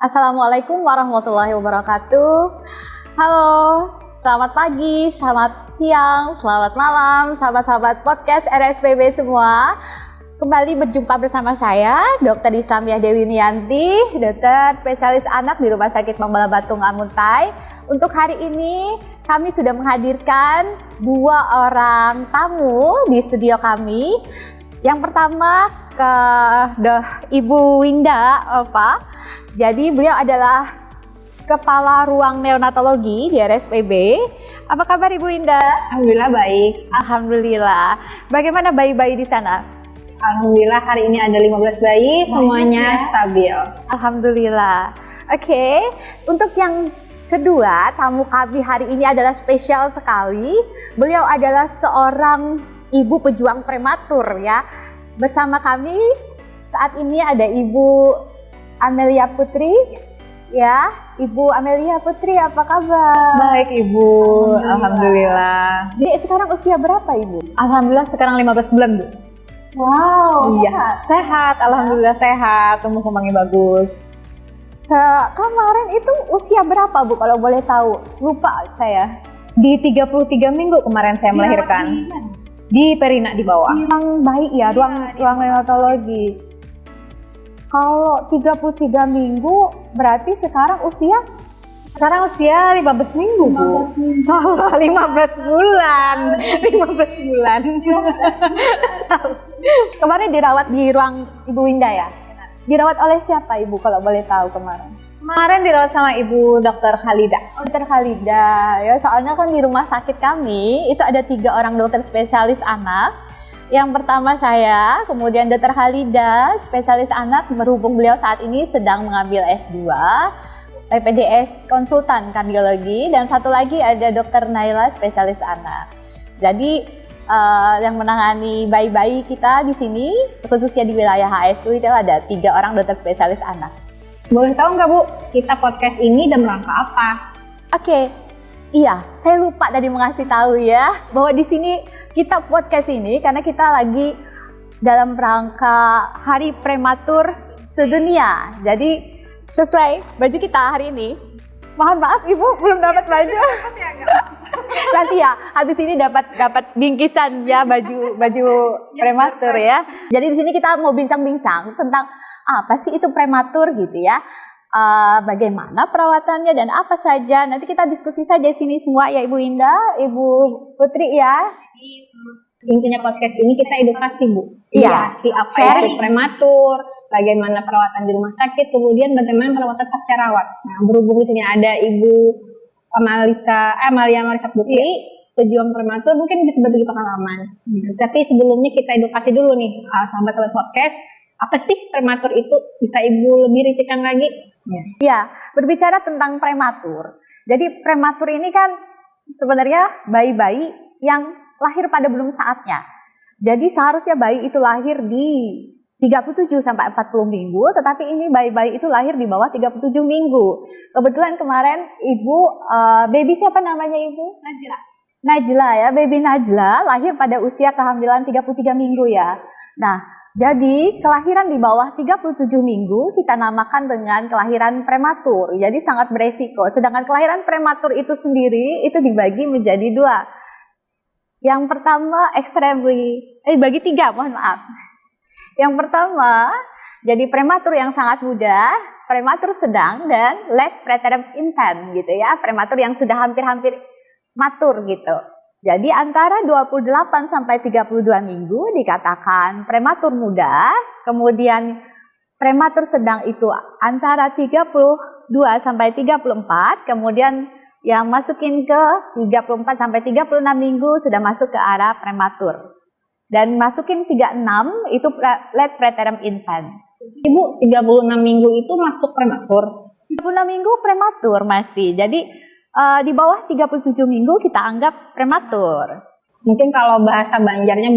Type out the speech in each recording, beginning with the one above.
Assalamualaikum warahmatullahi wabarakatuh. Halo, selamat pagi, selamat siang, selamat malam, sahabat-sahabat podcast RSPB semua. Kembali berjumpa bersama saya, Dr. Islamiyah Dewi Nianti, dokter spesialis anak di Rumah Sakit Mambala Batung Amuntai. Untuk hari ini, kami sudah menghadirkan 2 orang tamu di studio kami. Yang pertama ke Ibu Winda Olva. Jadi beliau adalah Kepala Ruang Neonatologi di RSPB. Apa kabar Ibu Winda? Alhamdulillah baik. Alhamdulillah. Bagaimana bayi-bayi di sana? Alhamdulillah hari ini ada 15 bayi, semuanya stabil. Alhamdulillah. Oke, untuk yang kedua, tamu kami hari ini adalah spesial sekali. Beliau adalah seorang ibu pejuang prematur ya. Bersama kami saat ini ada Ibu Amelia Putri. Ya, Ibu Amelia Putri, apa kabar? Baik Ibu, Alhamdulillah. Jadi sekarang usia berapa Ibu? Alhamdulillah sekarang 15 bulan Bu. Wow, Iya, sehat. Alhamdulillah sehat, tumbuh kembangnya bagus. Kemarin itu usia berapa Bu kalau boleh tahu? Lupa saya. Di 33 minggu kemarin saya melahirkan. Di Perina di bawah. Ruang bayi ya, ruang neonatologi. Kalau 33 minggu berarti sekarang usia? Sekarang usia 15 minggu Bu. 15 minggu. Salah, 15 bulan. 15 bulan. Kemarin dirawat di ruang Ibu Winda ya? Dirawat oleh siapa Ibu kalau boleh tahu kemarin? Kemarin dirawat sama Ibu Dr. Khalida. Dokter Khalida, ya soalnya kan di rumah sakit kami itu ada 3 orang dokter spesialis anak. Yang pertama saya, kemudian Dokter Khalida, spesialis anak, berhubung beliau saat ini sedang mengambil S2, PPDS konsultan kardiologi, dan satu lagi ada Dokter Naila, spesialis anak. Jadi yang menangani bayi-bayi kita di sini, khususnya di wilayah HSU itu ada 3 orang dokter spesialis anak. Boleh tahu nggak Bu, kita podcast ini dalam rangka apa? Oke, iya, saya lupa tadi mengasih tahu ya, bahwa di sini kita podcast ini karena kita lagi dalam rangka Hari Prematur Sedunia. Jadi sesuai baju kita hari ini. Mohon maaf Ibu belum dapat baju. Nanti ya habis ini dapat bingkisan ya baju prematur ya. Jadi di sini kita mau bincang-bincang tentang apa sih itu prematur gitu ya. Bagaimana perawatannya dan apa saja. Nanti kita diskusi saja di sini semua ya Ibu Indah, Ibu Putri ya. Intinya podcast ini kita edukasi Bu. Iya. Edukasi apa itu prematur, bagaimana perawatan di rumah sakit, kemudian bagaimana perawatan pasca rawat. Nah, berhubung di sini ada Ibu Amalia Marisa Putri, pejuang prematur, mungkin bisa berbagi pengalaman. Tapi sebelumnya kita edukasi dulu nih, sahabat podcast, apa sih prematur itu? Bisa Ibu lebih rincikan lagi? Ya, berbicara tentang prematur. Jadi prematur ini kan sebenarnya bayi-bayi yang lahir pada belum saatnya. Jadi seharusnya bayi itu lahir di 37 sampai 40 minggu, tetapi ini bayi-bayi itu lahir di bawah 37 minggu. Kebetulan kemarin Ibu, baby siapa namanya Ibu? Najla ya, baby Najla lahir pada usia kehamilan 33 minggu ya. Nah, jadi kelahiran di bawah 37 minggu kita namakan dengan kelahiran prematur. Jadi sangat beresiko. Sedangkan kelahiran prematur itu sendiri itu dibagi menjadi 2. Yang pertama bagi 3, mohon maaf. Yang pertama, jadi prematur yang sangat muda, prematur sedang, dan late preterm infant gitu ya, prematur yang sudah hampir-hampir matur gitu. Jadi antara 28 sampai 32 minggu dikatakan prematur muda, kemudian prematur sedang itu antara 32 sampai 34, kemudian yang masukin ke 34 sampai 36 minggu sudah masuk ke arah prematur. Dan masukin 36 itu late preterm infant. Ibu, 36 minggu itu masuk prematur? 36 minggu prematur masih. Jadi di bawah 37 minggu kita anggap prematur. Mungkin kalau bahasa Banjarnya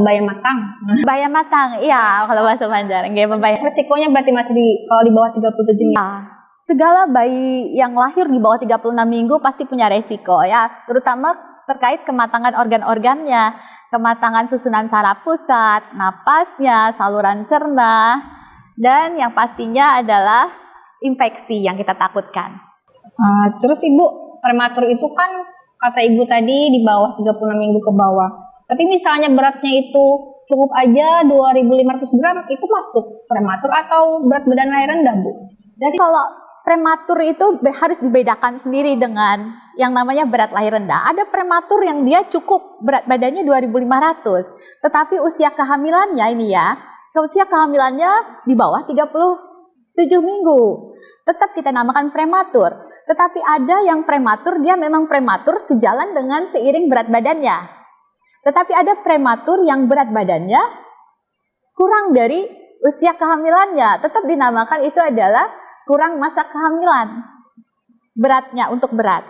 bayam matang. Bayam matang, iya kalau bahasa Banjar. Resikonya berarti masih kalau di bawah 37 minggu? Segala bayi yang lahir di bawah 36 minggu pasti punya resiko ya, terutama terkait kematangan organ-organnya, kematangan susunan saraf pusat, napasnya, saluran cerna, dan yang pastinya adalah infeksi yang kita takutkan. Terus Ibu, prematur itu kan kata Ibu tadi di bawah 36 minggu ke bawah. Tapi misalnya beratnya itu cukup aja 2.500 gram, itu masuk prematur atau berat badan lahir rendah, Bu? Jadi kalau prematur itu harus dibedakan sendiri dengan yang namanya berat lahir rendah. Ada prematur yang dia cukup berat badannya 2.500, tetapi usia kehamilannya usia kehamilannya di bawah 37 minggu. Tetap kita namakan prematur. Tetapi ada yang prematur, dia memang prematur sejalan dengan seiring berat badannya. Tetapi ada prematur yang berat badannya kurang dari usia kehamilannya. Tetap dinamakan itu adalah kurang masa kehamilan. Beratnya untuk berat.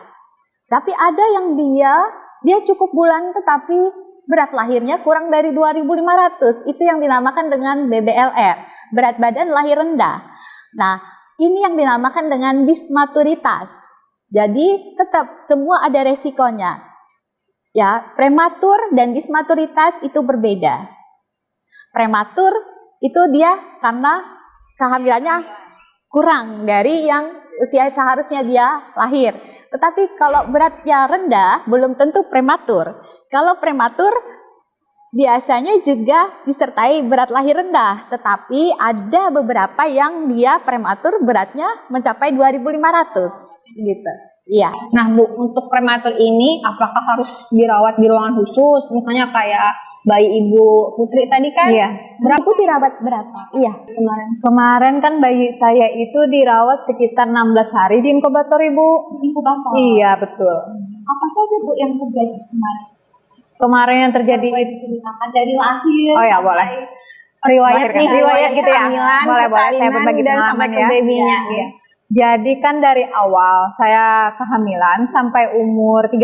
Tapi ada yang dia cukup bulan tetapi berat lahirnya kurang dari 2.500. Itu yang dinamakan dengan BBLR, berat badan lahir rendah. Nah, ini yang dinamakan dengan dismaturitas. Jadi tetap semua ada resikonya. Ya, prematur dan dismaturitas itu berbeda. Prematur itu dia karena kehamilannya kurang dari yang usia seharusnya dia lahir. Tetapi kalau beratnya rendah belum tentu prematur. Kalau prematur biasanya juga disertai berat lahir rendah, tetapi ada beberapa yang dia prematur beratnya mencapai 2.500 gitu. Iya. Nah, Bu, untuk prematur ini apakah harus dirawat di ruangan khusus? Misalnya kayak bayi Ibu Putri tadi kan? Iya. Berapa dirawat berapa? Iya. Kemarin kan bayi saya itu dirawat sekitar 16 hari di inkubator, Ibu. Inkubator. Iya, betul. Apa saja Bu yang terjadi kemarin? Kemarin yang terjadi itu Ceritakan dari lahir. Oh ya, boleh. Riwayat gitu ya. Boleh saya berbagi dan sampai pengalaman ke ya. babynya. Iya. Jadi kan dari awal saya kehamilan sampai umur 5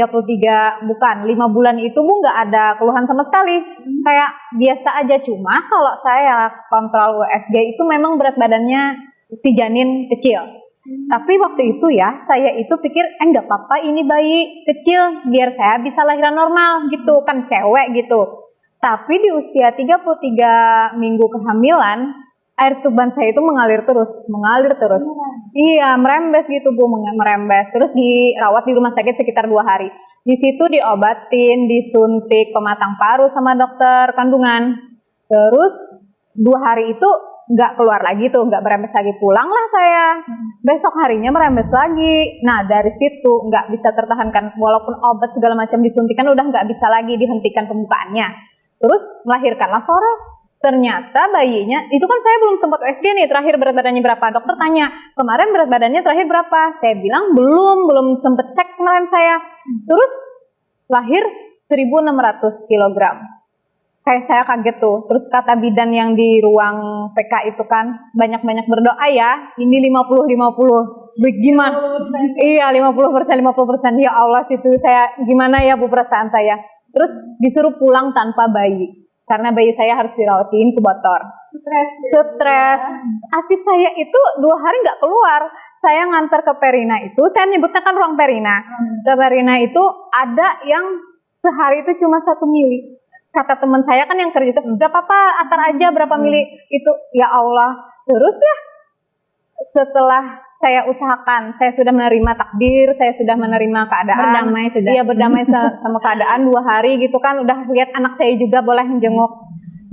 bulan itu Bu nggak ada keluhan sama sekali. Kayak biasa aja, cuma kalau saya kontrol USG itu memang berat badannya si janin kecil. Tapi waktu itu ya saya itu pikir nggak apa-apa ini bayi kecil biar saya bisa lahiran normal gitu kan, cewek gitu. Tapi di usia 33 minggu kehamilan air tuban saya itu mengalir terus. Iya, merembes gitu Bu, merembes. Terus dirawat di rumah sakit sekitar 2 hari. Di situ diobatin, disuntik pematang paru sama dokter kandungan. Terus 2 hari itu nggak keluar lagi tuh, nggak merembes lagi. Pulanglah saya. Besok harinya merembes lagi. Nah, dari situ nggak bisa tertahankan. Walaupun obat segala macam disuntikan udah nggak bisa lagi dihentikan pembukaannya. Terus melahirkanlah sore. Ternyata bayinya, itu kan saya belum sempat USG nih, terakhir berat badannya berapa? Dokter tanya, kemarin berat badannya terakhir berapa? Saya bilang belum sempet cek kemarin saya. Terus lahir 1.600 kg. Kayak saya kaget tuh. Terus kata bidan yang di ruang PK itu kan, banyak-banyak berdoa ya, ini 50-50. Gimana? Iya, 50%. Ya Allah, situ saya, gimana ya Bu perasaan saya. Terus disuruh pulang tanpa bayi. Karena bayi saya harus dirawat di inkubator. Stres. ASI saya itu 2 hari nggak keluar. Saya ngantar ke Perina itu, saya nyebutnya kan ruang Perina. Ke Perina itu ada yang sehari itu cuma 1 mili. Kata teman saya kan yang kerja itu, nggak apa-apa, atar aja berapa mili itu. Ya Allah. Terus ya, setelah saya usahakan, saya sudah menerima takdir, saya sudah menerima keadaan, Berdamai sudah. Iya, berdamai sama keadaan 2 hari gitu kan, udah lihat anak saya juga boleh menjenguk.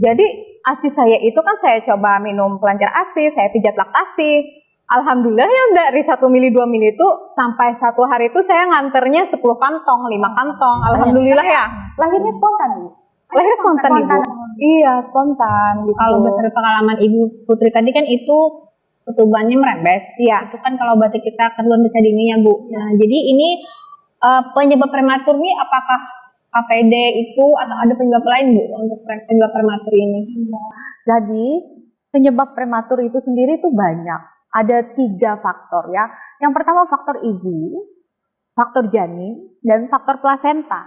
Jadi ASI saya itu kan saya coba minum pelancar ASI, saya pijat laktasi. Alhamdulillah ya dari 1 mili 2 mili itu sampai 1 hari itu saya nganternya 10 kantong, 5 kantong. Alhamdulillah ya. Lahirnya spontan Bu? Lahir spontan Ibu. Iya, spontan gitu. Kalau berdasarkan pengalaman Ibu Putri tadi kan itu ketubannya merembes. Iya. Itu kan kalau bahasa kita ketuban pecah dini ya Bu. Nah, jadi ini penyebab prematur nih apakah APD itu atau ada penyebab lain Bu untuk penyebab prematur ini? Jadi penyebab prematur itu sendiri tuh banyak. Ada 3 faktor ya. Yang pertama faktor ibu, faktor janin, dan faktor plasenta.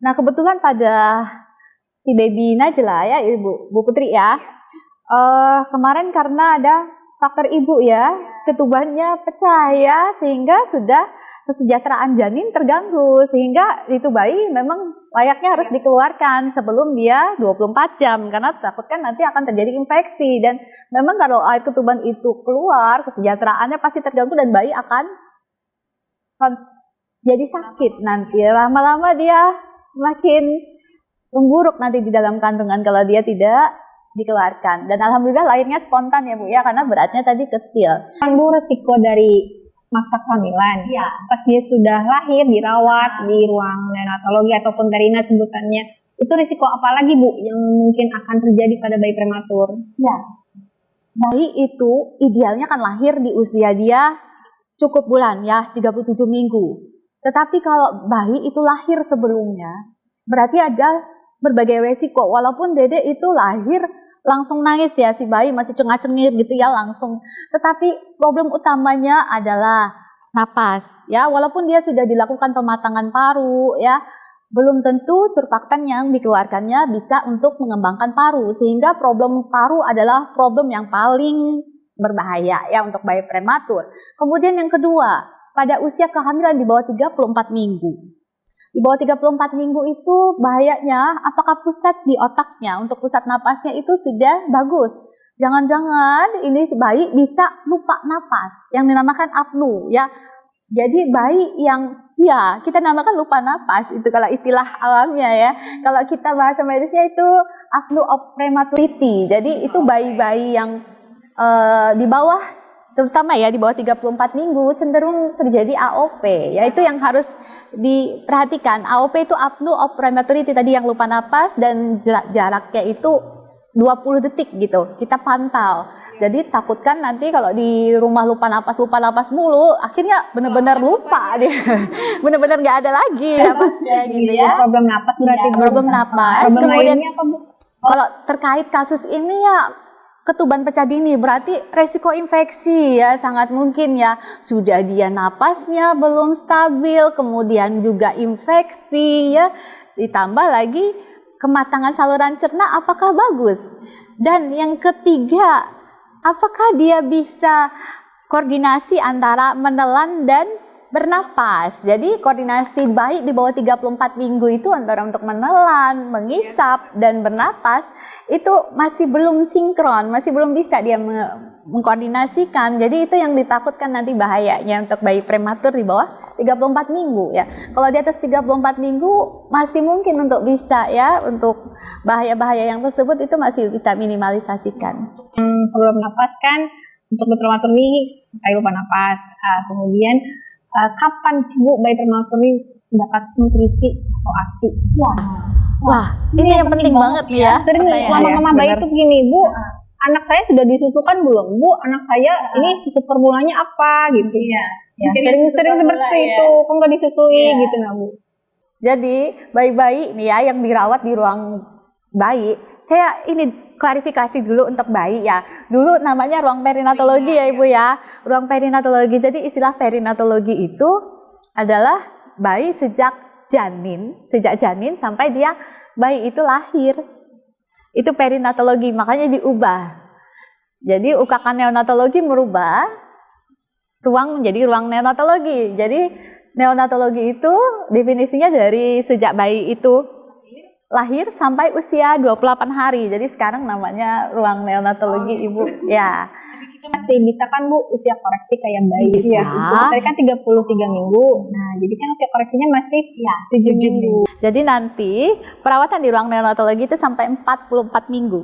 Nah kebetulan pada si baby Najla ya Bu Putri ya, kemarin karena ada faktor ibu ya, ketubannya pecah ya, sehingga sudah kesejahteraan janin terganggu, sehingga itu bayi memang layaknya harus dikeluarkan sebelum dia 24 jam karena takutkan nanti akan terjadi infeksi. Dan memang kalau air ketuban itu keluar, kesejahteraannya pasti terganggu dan bayi akan jadi sakit nanti. Lama-lama dia makin memburuk nanti di dalam kandungan kalau dia tidak dikeluarkan. Dan alhamdulillah lahirnya spontan ya Bu ya, karena beratnya tadi kecil. Kan Bu, resiko dari masa kehamilan, Iya. pas dia sudah lahir dirawat di ruang neonatologi ataupun perina sebutannya, itu risiko apa lagi Bu yang mungkin akan terjadi pada bayi prematur? Ya, bayi itu idealnya kan lahir di usia dia cukup bulan ya, 37 minggu. Tetapi kalau bayi itu lahir sebelumnya, berarti ada berbagai resiko. Walaupun dede itu lahir langsung nangis ya, si bayi masih cengah-cengir gitu ya langsung. Tetapi problem utamanya adalah napas ya. Walaupun dia sudah dilakukan pematangan paru ya, belum tentu surfaktan yang dikeluarkannya bisa untuk mengembangkan paru. Sehingga problem paru adalah problem yang paling berbahaya ya untuk bayi prematur. Kemudian yang kedua, pada usia kehamilan di bawah 34 minggu. Di bawah 34 minggu itu bahayanya apakah pusat di otaknya untuk pusat napasnya itu sudah bagus. Jangan-jangan ini si bayi bisa lupa napas yang dinamakan apnu ya. Jadi bayi yang ya kita namakan lupa napas itu kalau istilah alamnya ya. Kalau kita bahasa medisnya itu apnu of prematurity. Jadi itu bayi-bayi yang di bawah, terutama ya di bawah 34 minggu cenderung terjadi AOP, yaitu yang harus diperhatikan. AOP itu apnu of prematurity tadi yang lupa napas dan jaraknya itu 20 detik gitu. Kita pantau. Jadi takutkan nanti kalau di rumah lupa napas mulu, akhirnya benar-benar lupa dia. Benar-benar nggak ada lagi napasnya gitu ya. Problem napas berarti Ya, Bu. problem napas. Problem Kemudian lainnya apa Bu? kalau terkait kasus ini ya ketuban pecah dini berarti resiko infeksi ya sangat mungkin ya. Sudah dia napasnya belum stabil, kemudian juga infeksi ya. Ditambah lagi kematangan saluran cerna apakah bagus? Dan yang ketiga, apakah dia bisa koordinasi antara menelan dan bernapas. Jadi koordinasi bayi di bawah 34 minggu itu antara untuk menelan, mengisap, dan bernapas itu masih belum sinkron, masih belum bisa dia mengkoordinasikan. Jadi itu yang ditakutkan nanti bahayanya untuk bayi prematur di bawah 34 minggu ya. Kalau di atas 34 minggu masih mungkin untuk bisa ya, untuk bahaya-bahaya yang tersebut itu masih kita minimalisasikan. Problem napas kan untuk bayi prematur ini kayak lupa napas. Kemudian kapan sih Bu bayi prematur ini mendapat nutrisi atau ASI? Ya. Wah, ini yang penting banget nih ya. Sering mama-mama bayi itu gini, Bu, anak saya sudah disusukan belum? Bu, anak saya ini susu formulanya apa gitu. Iya. Ya, sering seperti itu, kok nggak disusui gitu nah Bu. Jadi bayi-bayi nih ya yang dirawat di ruang bayi, saya ini klarifikasi dulu untuk bayi ya. Dulu namanya ruang perinatologi ya Ibu ya. Ruang perinatologi. Jadi istilah perinatologi itu adalah bayi sejak janin sampai dia bayi itu lahir. Itu perinatologi, makanya diubah. Jadi UKK neonatologi merubah ruang menjadi ruang neonatologi. Jadi neonatologi itu definisinya dari sejak bayi itu lahir sampai usia 28 hari. Jadi sekarang namanya ruang neonatologi Ibu. Ya. Masih bisa kan Bu usia koreksi kayak bayi? Bisa. Tadi kan 33 minggu. Nah, jadi kan usia koreksinya masih 7 minggu. Jadi nanti perawatan di ruang neonatologi itu sampai 44 minggu.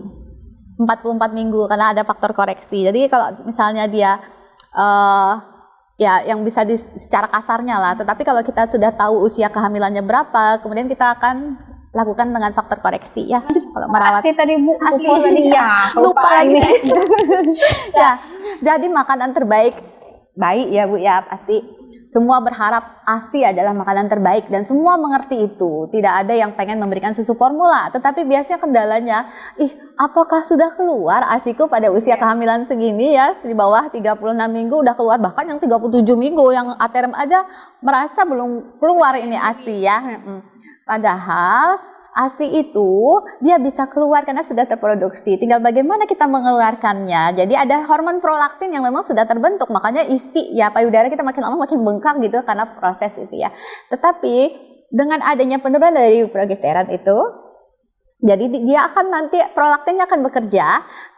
44 minggu karena ada faktor koreksi. Jadi kalau misalnya dia ya yang bisa secara kasarnya lah. Tetapi kalau kita sudah tahu usia kehamilannya berapa, kemudian kita akan lakukan dengan faktor koreksi ya. Kalau merawat ASI tadi Bu, ASI tadi ya, lupa lagi. ini. Ya, jadi makanan terbaik bayi ya Bu ya, pasti semua berharap ASI adalah makanan terbaik dan semua mengerti itu. Tidak ada yang pengen memberikan susu formula, tetapi biasanya kendalanya, apakah sudah keluar ASIku pada usia kehamilan segini ya, di bawah 36 minggu udah keluar, bahkan yang 37 minggu yang aterem aja merasa belum keluar ini ASI ya. Padahal ASI itu dia bisa keluar karena sudah terproduksi. Tinggal bagaimana kita mengeluarkannya. Jadi ada hormon prolaktin yang memang sudah terbentuk. Makanya isi ya payudara kita makin lama makin bengkak gitu karena proses itu ya. Tetapi dengan adanya penurunan dari progesteron itu, jadi dia akan nanti prolaktinnya akan bekerja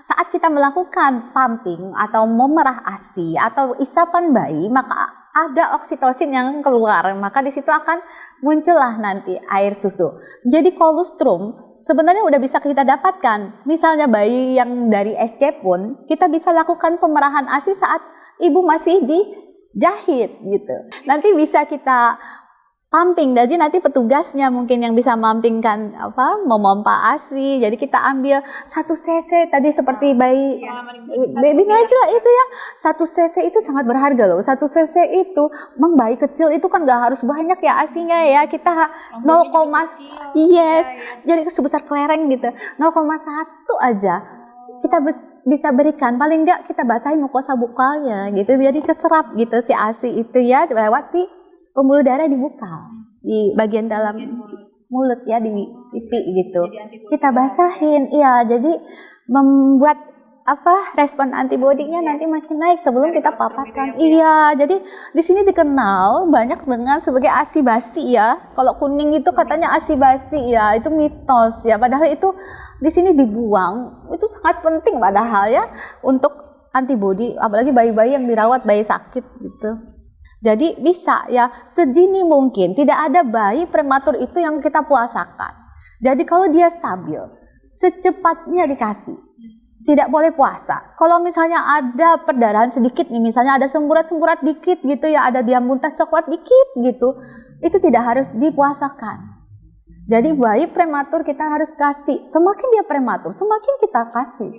saat kita melakukan pumping atau memerah ASI atau isapan bayi, maka ada oksitosin yang keluar. Maka di situ akan muncullah nanti air susu. Jadi kolostrum sebenarnya udah bisa kita dapatkan. Misalnya bayi yang dari SC pun kita bisa lakukan pemerahan ASI saat ibu masih dijahit gitu. Nanti bisa kita pumping. Jadi nanti petugasnya mungkin yang bisa pumpingkan memompa ASI. Jadi kita ambil 1 cc tadi seperti bayi baby Najla itu ya. 1 cc itu sangat berharga loh. 1 cc itu memang bayi kecil itu kan nggak harus banyak ya ASInya ya. Kita 0, yes. Jadi sebesar kelereng gitu. 0,1 aja kita bisa berikan, paling nggak kita basahin mukosa bukalnya gitu. Jadi keserap gitu si ASI itu ya lewati pembuluh darah di bukal, di bagian dalam mulut ya, di pipi gitu. Kita basahin, iya. Jadi membuat respon antibodinya nanti makin naik sebelum kita paparkan. Iya, jadi di sini dikenal banyak dengan sebagai ASI basi ya. Kalau kuning itu katanya ASI basi ya, itu mitos ya. Padahal itu di sini dibuang, itu sangat penting padahal ya untuk antibodi, apalagi bayi-bayi yang dirawat, bayi sakit gitu. Jadi bisa ya sedini mungkin, tidak ada bayi prematur itu yang kita puasakan. Jadi kalau dia stabil, secepatnya dikasih. Tidak boleh puasa. Kalau misalnya ada perdarahan sedikit nih, misalnya ada semburat-semburat dikit gitu ya, ada dia muntah coklat dikit gitu, itu tidak harus dipuasakan. Jadi bayi prematur kita harus kasih. Semakin dia prematur, semakin kita kasih.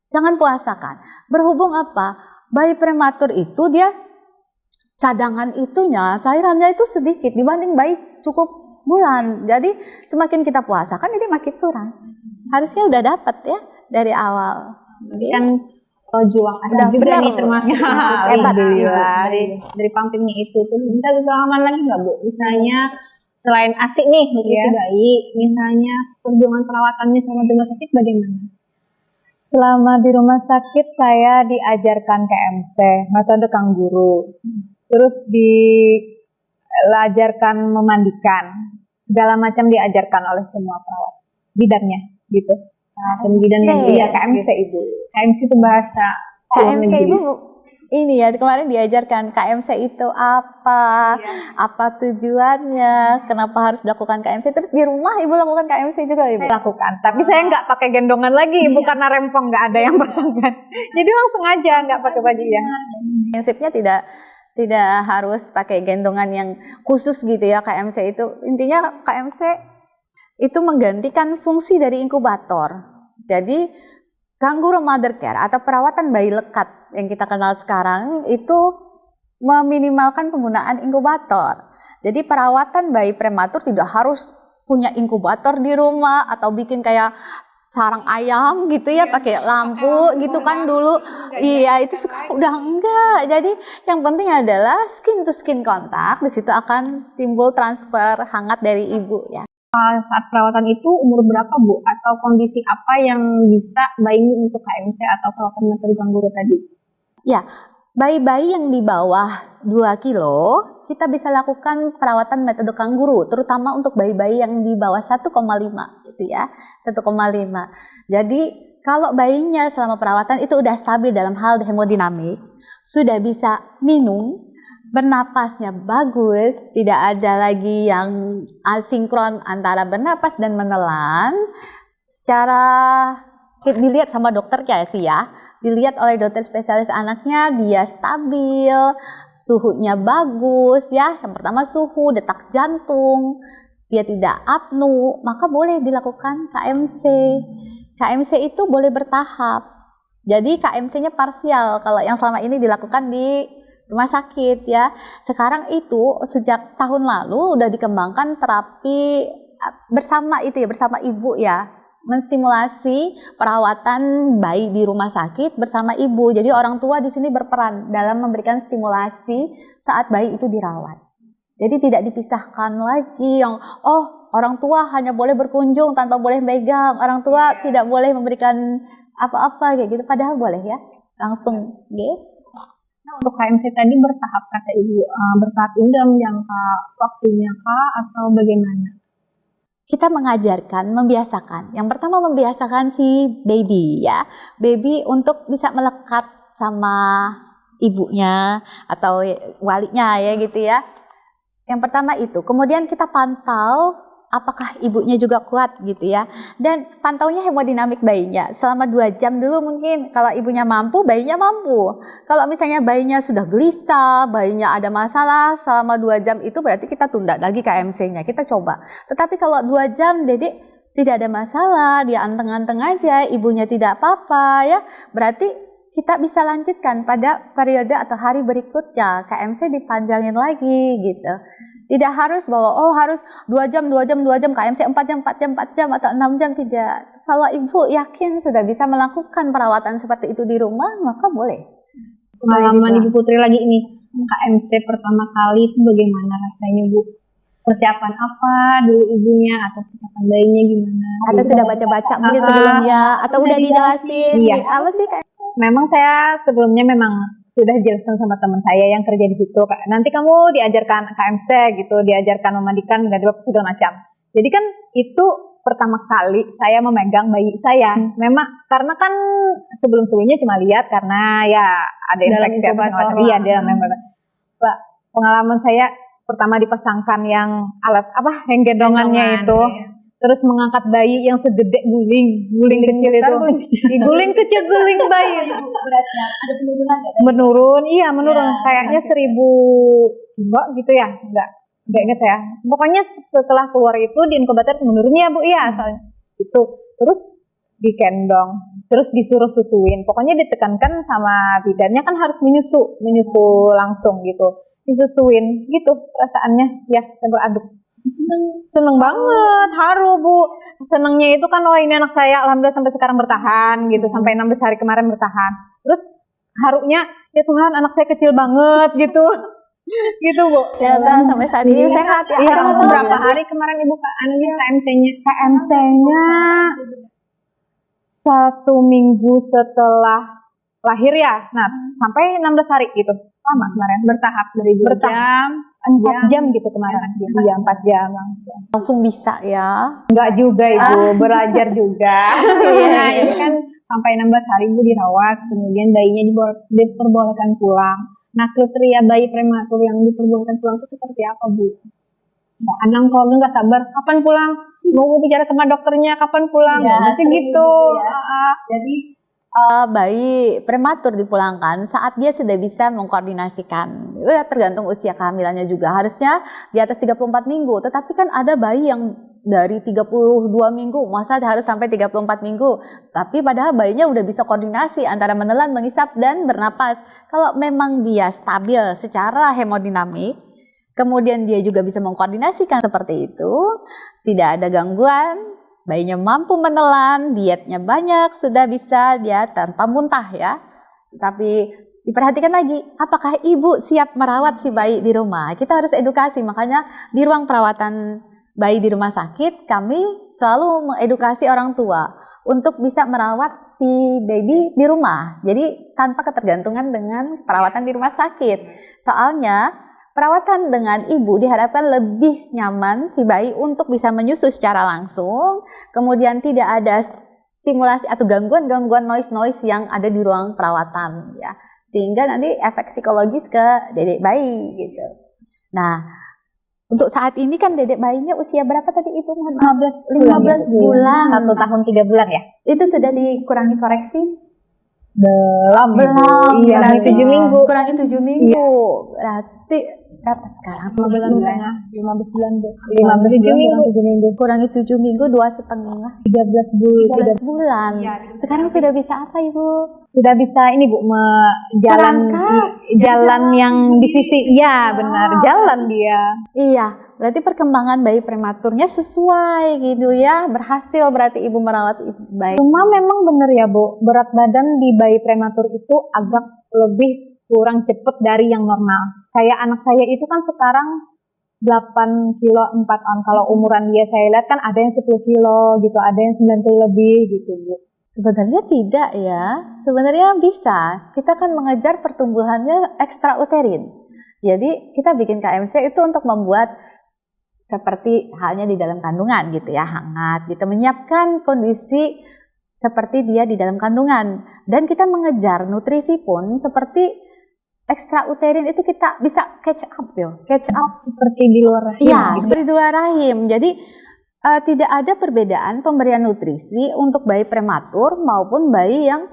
Jangan puasakan. Berhubung apa? Bayi prematur itu dia cadangan itunya, cairannya itu sedikit dibanding bayi cukup bulan. Jadi semakin kita puasakan ini makin kurang. Harusnya udah dapat ya dari awal. Kan juang ASI juga nih termasuk hebat dari pumpingnya itu. Terus bisa pengalaman lagi nggak Bu? Misalnya selain ASI nih nutrisi bayi, misalnya perjuangan perawatannya sama di rumah sakit bagaimana? Selama di rumah sakit saya diajarkan KMC, metode kangguru. Terus diajarkan memandikan, segala macam diajarkan oleh semua perawat bidannya gitu. Dan bidannya iya KMC Ibu. KMC itu bahasa KMC Ibu ini ya kemarin diajarkan KMC itu apa tujuannya, kenapa harus dilakukan KMC. Terus di rumah Ibu lakukan KMC juga Ibu? Saya lakukan, tapi saya nggak pakai gendongan lagi Ibu karena rempong nggak ada yang pasangkan. Jadi langsung aja nggak pakai baju ya. Prinsipnya tidak harus pakai gendongan yang khusus gitu ya KMC itu. Intinya KMC itu menggantikan fungsi dari inkubator. Jadi kangguru mother care atau perawatan bayi lekat yang kita kenal sekarang itu meminimalkan penggunaan inkubator. Jadi perawatan bayi prematur tidak harus punya inkubator di rumah atau bikin kayak sarang ayam gitu ya pakai lampu gitu kan dulu. Iya itu sekarang udah enggak. Jadi yang penting adalah skin to skin kontak. Di situ akan timbul transfer hangat dari ibu ya. Saat perawatan itu umur berapa Bu? Atau kondisi apa yang bisa bayi untuk KMC atau perawatan metode kangguru tadi? Ya, bayi-bayi yang di bawah 2 kilo kita bisa lakukan perawatan metode kangguru, terutama untuk bayi-bayi yang di bawah 1,5 gitu ya, 1,5. Jadi kalau bayinya selama perawatan itu udah stabil dalam hal hemodinamik, sudah bisa minum, bernapasnya bagus, tidak ada lagi yang asinkron antara bernapas dan menelan. Secara dilihat sama dokternya sih ya, dilihat oleh dokter spesialis anaknya, dia stabil, suhunya bagus ya. Yang pertama suhu, detak jantung, dia tidak apnu, maka boleh dilakukan KMC. KMC itu boleh bertahap. Jadi KMC-nya parsial kalau yang selama ini dilakukan di rumah sakit ya. Sekarang itu sejak tahun lalu udah dikembangkan terapi bersama itu ya, bersama ibu ya. Menstimulasi perawatan bayi di rumah sakit bersama ibu. Jadi orang tua di sini berperan dalam memberikan stimulasi saat bayi itu dirawat. Jadi tidak dipisahkan lagi yang orang tua hanya boleh berkunjung tanpa boleh megang, orang tua tidak boleh memberikan apa-apa kayak gitu, padahal boleh ya langsung gitu. Nah, untuk KMC tadi bertahap kata Ibu, bertahap ini dalam jangka waktunya kah atau bagaimana? Kita mengajarkan, membiasakan. Yang pertama membiasakan si baby ya, baby untuk bisa melekat sama ibunya atau walinya ya gitu ya. Yang pertama itu, kemudian kita pantau apakah ibunya juga kuat gitu ya. Dan pantaunya hemodinamik bayinya selama 2 jam dulu mungkin. Kalau ibunya mampu, bayinya mampu. Kalau misalnya bayinya sudah gelisah, bayinya ada masalah selama 2 jam itu berarti kita tunda lagi KMC-nya, kita coba. Tetapi kalau 2 jam Dedek tidak ada masalah, dia anteng-anteng aja, ibunya tidak apa-apa ya, berarti kita bisa lanjutkan pada periode atau hari berikutnya, KMC dipanjangin lagi gitu. Tidak harus bahwa harus 2 jam, KMC 4 jam, 4 jam atau 6 jam, tidak. Kalau ibu yakin sudah bisa melakukan perawatan seperti itu di rumah, maka boleh. Pengalaman Ibu Putri lagi ini, KMC pertama kali itu bagaimana rasanya Bu? Persiapan apa dulu ibunya atau persiapan bayinya gimana? Atau sudah baca-baca mungkin sebelumnya, atau udah dijelasin. Iya. Apa sih Kak? Memang saya sebelumnya memang sudah dijelaskan sama teman saya yang kerja di situ. Nanti kamu diajarkan KMC gitu, diajarkan memandikan, ganti bab segala macam. Jadi kan itu pertama kali saya memegang bayi saya. Memang karena kan sebelum-sebelumnya cuma lihat karena ya ada infeksi atau segala macam. Iya, dalam pengalaman saya pertama dipasangkan yang alat yang gendongannya itu. Iya. Terus mengangkat bayi yang segede guling kecil itu. Guling kecil, guling bayi. Beratnya ada penurunan nggak? Menurun, iya menurun. Ya, Kayaknya 1000 gitu ya, enggak ingat saya. Pokoknya setelah keluar itu di inkubator menurun ya Bu, iya soalnya itu. Terus dikendong, terus disuruh susuin. Pokoknya ditekankan sama bidannya kan harus menyusu langsung gitu. Disusuin gitu perasaannya ya, campur aduk. Seneng banget, haru Bu. Senengnya itu kan ini anak saya alhamdulillah sampai sekarang bertahan gitu, sampai 16 hari kemarin bertahan. Terus harunya ya Tuhan anak saya kecil banget gitu. Gitu Bu. Ya sampai saat ini sehat ya. Iya, Berapa hari kemarin Ibu KMC-nya? KMC-nya 1 minggu setelah lahir ya. Nah, sampai 16 hari gitu. Lama kemarin. Bertahap dari 2 jam, 4 jam gitu kemarin. Iya, 4 jam Langsung bisa ya. Enggak juga Ibu, belajar juga. Nah, ini kan sampai 16 hari Ibu dirawat, kemudian bayinya diperbolehkan pulang. Nah, kriteria bayi prematur yang diperbolehkan pulang itu seperti apa Bu? Ya, kadang keluarga nggak sabar, kapan pulang? Mau bicara sama dokternya, kapan pulang? Ya, Nanti gitu. Ya. Jadi bayi prematur dipulangkan saat dia sudah bisa mengkoordinasikan. Ya, tergantung usia kehamilannya juga. Harusnya di atas 34 minggu. Tetapi kan ada bayi yang dari 32 minggu, masa harus sampai 34 minggu. Tapi padahal bayinya udah bisa koordinasi antara menelan, mengisap, dan bernapas. Kalau memang dia stabil secara hemodinamik, kemudian dia juga bisa mengkoordinasikan seperti itu, tidak ada gangguan, bayinya mampu menelan, dietnya banyak, sudah bisa dia tanpa muntah ya. Tapi diperhatikan lagi, apakah ibu siap merawat si bayi di rumah? Kita harus edukasi, makanya di ruang perawatan bayi di rumah sakit, kami selalu mengedukasi orang tua untuk bisa merawat si baby di rumah. Jadi tanpa ketergantungan dengan perawatan di rumah sakit. Soalnya perawatan dengan ibu diharapkan lebih nyaman si bayi untuk bisa menyusu secara langsung, kemudian tidak ada stimulasi atau gangguan noise yang ada di ruang perawatan ya. Sehingga nanti efek psikologis ke dedek bayi gitu. Nah, untuk saat ini kan dedek bayinya usia berapa tadi itu? 15 bulan. 1 tahun 3 bulan ya? Itu sudah dikurangi koreksi? Belum. Iya, berarti 7 minggu. Kurangi 7 minggu. Berarti berapa sekarang? 15 bulan. 7 minggu. Kurangi 7 minggu, 2,5. 13 bulan. Sekarang sudah bisa apa Ibu? Sudah bisa ini Bu, jalan yang di sisi, iya benar, jalan dia. Iya, berarti perkembangan bayi prematurnya sesuai gitu ya, berhasil berarti ibu merawat bayi. Cuma memang benar ya Bu, berat badan di bayi prematur itu agak lebih kurang cepat dari yang normal. Kayak anak saya itu kan sekarang 8 kilo 4 on. Kalau umuran dia saya lihat kan ada yang 10 kilo gitu, ada yang 9 kilo lebih gitu Bu. Sebenarnya tidak ya, sebenarnya bisa. Kita kan mengejar pertumbuhannya ekstrauterin. Jadi kita bikin KMC itu untuk membuat seperti halnya di dalam kandungan gitu ya, hangat gitu, menyiapkan kondisi seperti dia di dalam kandungan. Dan kita mengejar nutrisi pun seperti ekstrauterin itu kita bisa catch up. Seperti di luar rahim. Iya, gitu. seperti di luar rahim. Jadi tidak ada perbedaan pemberian nutrisi untuk bayi prematur maupun bayi yang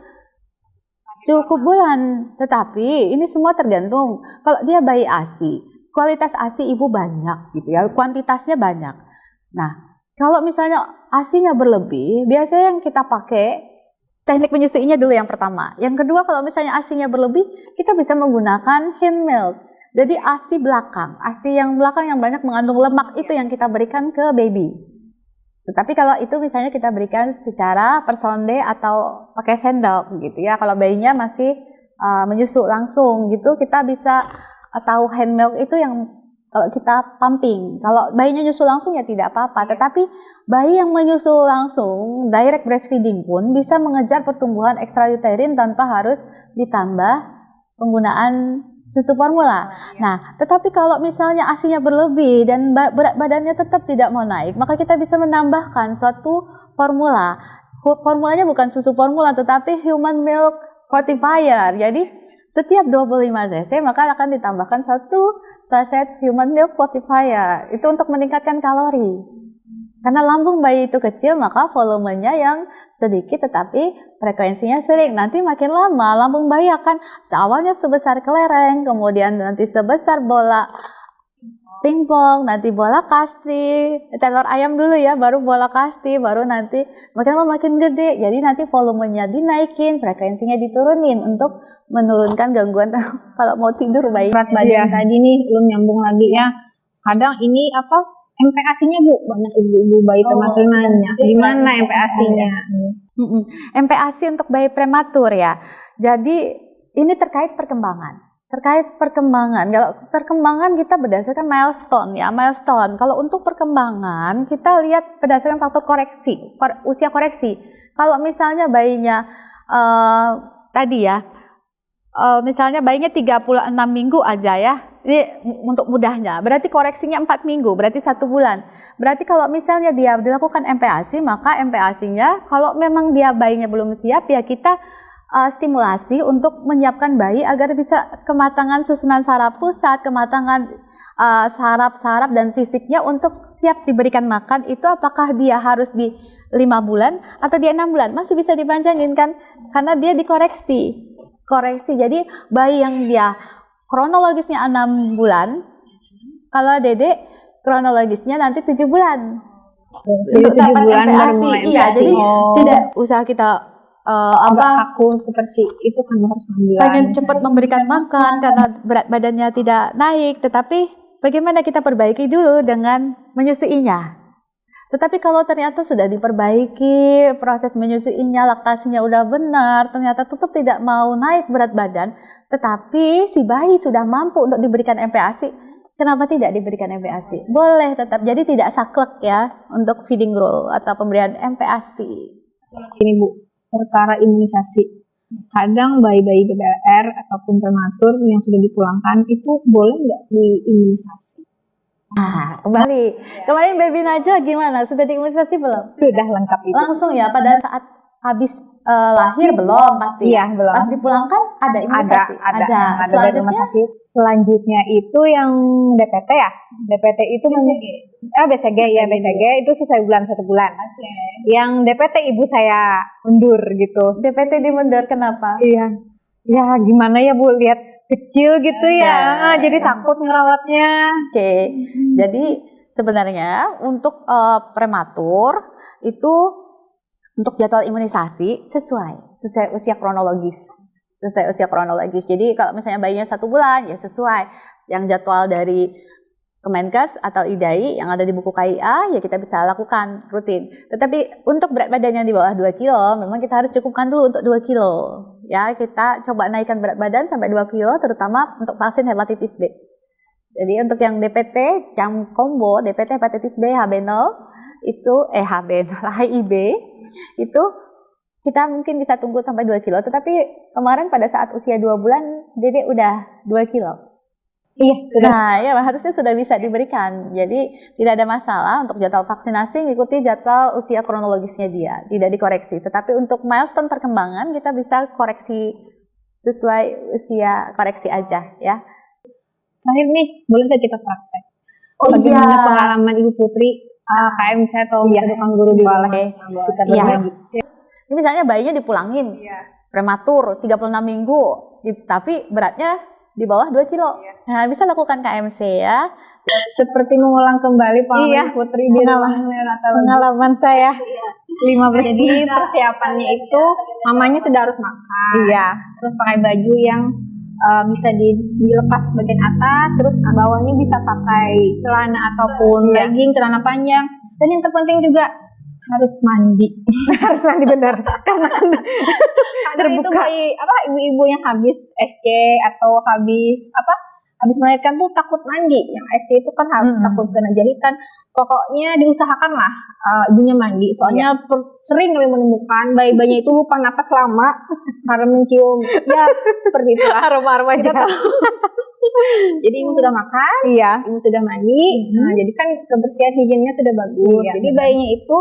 cukup bulan. Tetapi ini semua tergantung. Kalau dia bayi ASI, kualitas ASI ibu banyak gitu ya, kuantitasnya banyak. Nah, kalau misalnya ASINya berlebih, biasanya yang kita pakai teknik menyusuinya dulu yang pertama. Yang kedua, kalau misalnya ASINya berlebih, kita bisa menggunakan hand milk. Jadi ASI belakang, ASI yang belakang yang banyak mengandung lemak itu yang kita berikan ke baby. Tetapi kalau itu misalnya kita berikan secara per sonde atau pakai sendok gitu ya. Kalau bayinya masih menyusu langsung gitu, kita bisa atau hand milk itu yang kalau kita pumping. Kalau bayinya nyusu langsung ya tidak apa-apa. Tetapi bayi yang menyusu langsung, direct breastfeeding pun bisa mengejar pertumbuhan ekstrauterin tanpa harus ditambah penggunaan susu formula. Nah, tetapi kalau misalnya ASINya berlebih dan berat badannya tetap tidak mau naik, maka kita bisa menambahkan suatu formula. Formulanya bukan susu formula, tetapi human milk fortifier. Jadi, setiap 25 cc maka akan ditambahkan satu saset human milk fortifier. Itu untuk meningkatkan kalori. Karena lambung bayi itu kecil, maka volumenya yang sedikit tetapi frekuensinya sering. Nanti makin lama lambung bayi akan awalnya sebesar kelereng, kemudian nanti sebesar bola pingpong, nanti bola kasti, telur ayam dulu ya, baru bola kasti, baru nanti makin lama makin gede. Jadi nanti volumenya dinaikin, frekuensinya diturunin untuk menurunkan gangguan kalau mau tidur bayi. Berat badan tadi nih, belum nyambung lagi ya. Kadang ini MPASI-nya Bu, banyak ibu-ibu bayi prematur nanya, gimana MPASI-nya? MPASI untuk bayi prematur ya. Jadi ini terkait perkembangan. Kalau perkembangan kita berdasarkan milestone ya, milestone. Kalau untuk perkembangan kita lihat berdasarkan faktor koreksi, usia koreksi. Kalau misalnya bayinya tadi ya, misalnya bayinya 36 minggu aja ya. Ini untuk mudahnya, berarti koreksinya 4 minggu, berarti 1 bulan. Berarti kalau misalnya dia dilakukan MPASI, maka MPASI-nya kalau memang dia bayinya belum siap ya kita stimulasi untuk menyiapkan bayi agar bisa kematangan susunan saraf pusat, kematangan saraf dan fisiknya untuk siap diberikan makan. Itu apakah dia harus di 5 bulan atau di 6 bulan? Masih bisa dipanjangin kan? Karena dia dikoreksi. Jadi bayi yang dia kronologisnya 6 bulan, kalau dedek kronologisnya nanti 7 bulan. Untuk dapat MPASI. Iya, jadi tidak usah kita aku seperti itu kan harus 6 bulan. Pengen cepat memberikan makan karena berat badannya tidak naik, tetapi bagaimana kita perbaiki dulu dengan menyusuinya. Tetapi kalau ternyata sudah diperbaiki, proses menyusuinya, laktasinya udah benar, ternyata tetap tidak mau naik berat badan, tetapi si bayi sudah mampu untuk diberikan MPASI, kenapa tidak diberikan MPASI? Boleh tetap, jadi tidak saklek ya untuk feeding rule atau pemberian MPASI. Ini Bu, perkara imunisasi. Kadang bayi-bayi BBR ataupun prematur yang sudah dipulangkan itu boleh nggak diimunisasi? Nah, kemarin baby Najwa gimana? Sudah diimunisasi belum? Sudah lengkap itu. Langsung ya pada saat habis lahir belum pasti. Iya, belum. Pas dipulangkan ada imunisasi. Ada dari rumah sakit. Selanjutnya itu yang DPT ya. DPT itu BCG ya, BCG itu sesuai bulan 1 bulan. Yang DPT ibu saya mundur gitu. DPT dimundur kenapa? Iya. Ya gimana ya Bu, lihat kecil gitu ya. Jadi takut ngerawatnya. Oke. Jadi sebenarnya untuk prematur itu untuk jadwal imunisasi sesuai usia kronologis. Jadi kalau misalnya bayinya 1 bulan ya sesuai yang jadwal dari Kemenkes atau IDAI yang ada di buku KIA ya kita bisa lakukan rutin. Tetapi untuk berat badan yang di bawah 2 kilo memang kita harus cukupkan dulu untuk 2 kilo. Ya kita coba naikkan berat badan sampai 2 kilo terutama untuk vaksin hepatitis B. Jadi untuk yang DPT, jam combo, DPT hepatitis B, HB0, itu HB0, HIB, itu kita mungkin bisa tunggu sampai 2 kilo, tetapi kemarin pada saat usia 2 bulan, Dede udah 2 kilo. Iya, sudah. Nah, ya harusnya sudah bisa diberikan. Jadi tidak ada masalah untuk jadwal vaksinasi, mengikuti jadwal usia kronologisnya dia, tidak dikoreksi. Tetapi untuk milestone perkembangan kita bisa koreksi sesuai usia koreksi aja ya. Terakhir nih, boleh nggak kita praktek? Bagaimana pengalaman Ibu Putri KMC atau tukang guru di bawah kita berbagi? Ini misalnya bayinya dipulangin, prematur 36 minggu, tapi beratnya di bawah 2 kilo. Nah, bisa lakukan KMC ya. Seperti mengulang kembali pengalaman Putri di ruang neonatologi. Pengalaman saya 15 Jadi persiapannya itu mamanya sudah harus makan. Iya. Terus pakai baju yang bisa dilepas bagian atas, terus bawahnya bisa pakai celana ataupun legging, celana panjang. Dan yang terpenting juga harus mandi. Harus mandi benar. Karena terbuka. Itu ibu-ibu yang habis SC atau habis melahirkan tuh takut mandi. Yang SC itu kan harus takut kena jahitan. Pokoknya diusahakanlah ibunya mandi. Soalnya sering kami menemukan bayi-bayinya itu lupa napas lama karena mencium seperti itu lah. Aroma-aroma jahat. Jadi ibu sudah makan, ibu sudah mandi. Nah, jadi kan kebersihan higiennya sudah bagus. Jadi bayinya itu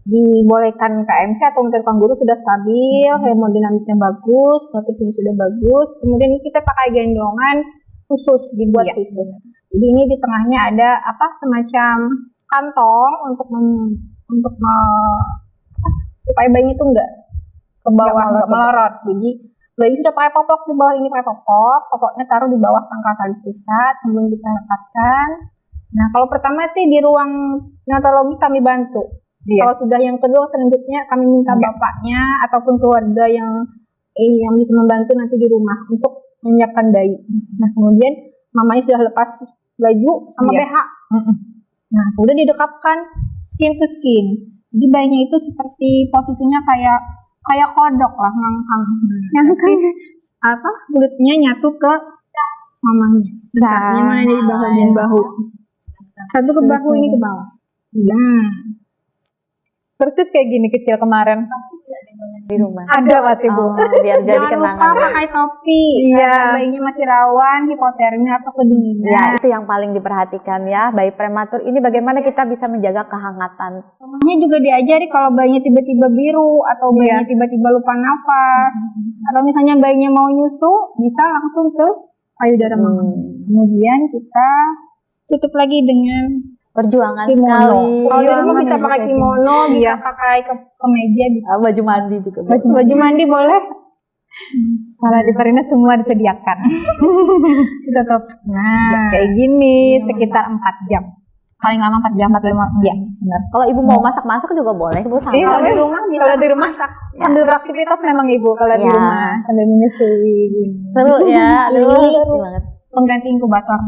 dibolehkan KMC atau untuk tukang guru sudah stabil, hemodinamiknya bagus, nutrisinya sudah bagus. Kemudian kita pakai gendongan khusus, dibuat khusus. Jadi ini di tengahnya ada semacam kantong untuk supaya bayinya itu enggak ke bawah, enggak melorot. Jadi bayi sudah pakai popok, di bawah ini pakai popoknya taruh di bawah pangkal tali pusat, kemudian kita lekatkan. Nah, kalau pertama sih di ruang neonatologi kami bantu. Kalau sudah yang kedua, selanjutnya kami minta bapaknya ataupun keluarga yang bisa membantu nanti di rumah untuk menyiapkan bayi. Nah, kemudian mamanya sudah lepas baju sama BH. Nah, kemudian didekapkan skin to skin. Jadi bayinya itu seperti posisinya kayak kodok lah, ngangkang. Kulitnya nyatu ke mamanya. Dekatnya mana di bagian bahu. Satu ke bahu, ini ke bawah. Persis kayak gini kecil kemarin di rumah. ada masih Bu. Biar jadi Jangan kenangan. lupa pakai topi. Bayinya masih rawan hipotermia atau kedinginan. Ya, itu yang paling diperhatikan ya. Bayi prematur ini bagaimana kita bisa menjaga kehangatan. Mamanya juga diajari kalau bayinya tiba-tiba biru atau bayinya tiba-tiba lupa nafas atau misalnya bayinya mau nyusu, bisa langsung ke payudara mama. Kemudian kita tutup lagi dengan Perjuangan kimono. sekali. Kalau di rumah bisa pakai kimono, bisa pakai kemeja, bisa Baju mandi juga. baju mandi boleh. Kalau di Perina semua disediakan. Kita tutup. Nah, Kayak gini sekitar 4 jam. paling lama 4 jam, 4-5 jam. Benar. Kalau ibu mau masak-masak juga boleh, Bu. Sama. Kalau di rumah bisa. Kalau di rumah sambil beraktivitas memang Ibu kalau di rumah sambil menyusui gini. Seru ya. Aduh, seru banget. Pengganti inkubator.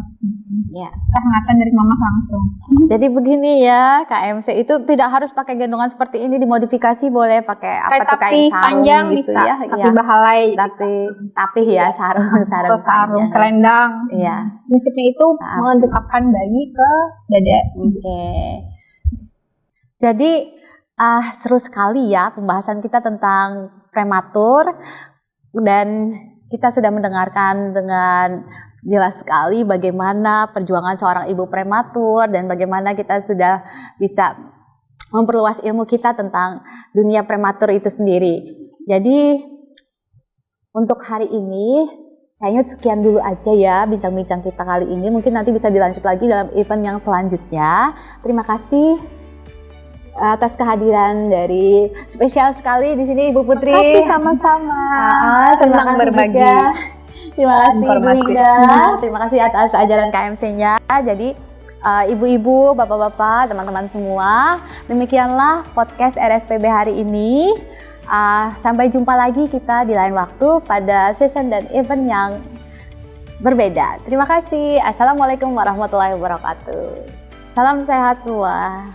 Ya. Kehangatan dari mama langsung. Jadi begini ya, KMC itu tidak harus pakai gendongan seperti ini, dimodifikasi boleh pakai apa tuh kain sarung panjang gitu bisa, ya. tapi bahalai. Tapi ya sarung Atau sarung, panjang. selendang. Iya. Prinsipnya itu mendekapkan bayi ke dada. Oke. Jadi seru sekali ya pembahasan kita tentang prematur, dan kita sudah mendengarkan dengan jelas sekali bagaimana perjuangan seorang ibu prematur dan bagaimana kita sudah bisa memperluas ilmu kita tentang dunia prematur itu sendiri. Jadi untuk hari ini kayaknya sekian dulu aja ya bincang-bincang kita kali ini. Mungkin nanti bisa dilanjut lagi dalam event yang selanjutnya. Terima kasih atas kehadiran dari spesial sekali di sini Ibu Putri. Terima kasih sama-sama. Senang berbagi. juga. Terima kasih Bu Informasi. Ida. Terima kasih atas ajaran KMC-nya. Jadi ibu-ibu, bapak-bapak, teman-teman semua, demikianlah podcast RSPB hari ini. Sampai jumpa lagi kita di lain waktu pada session dan event yang berbeda. Terima kasih. Assalamualaikum warahmatullahi wabarakatuh. Salam sehat semua.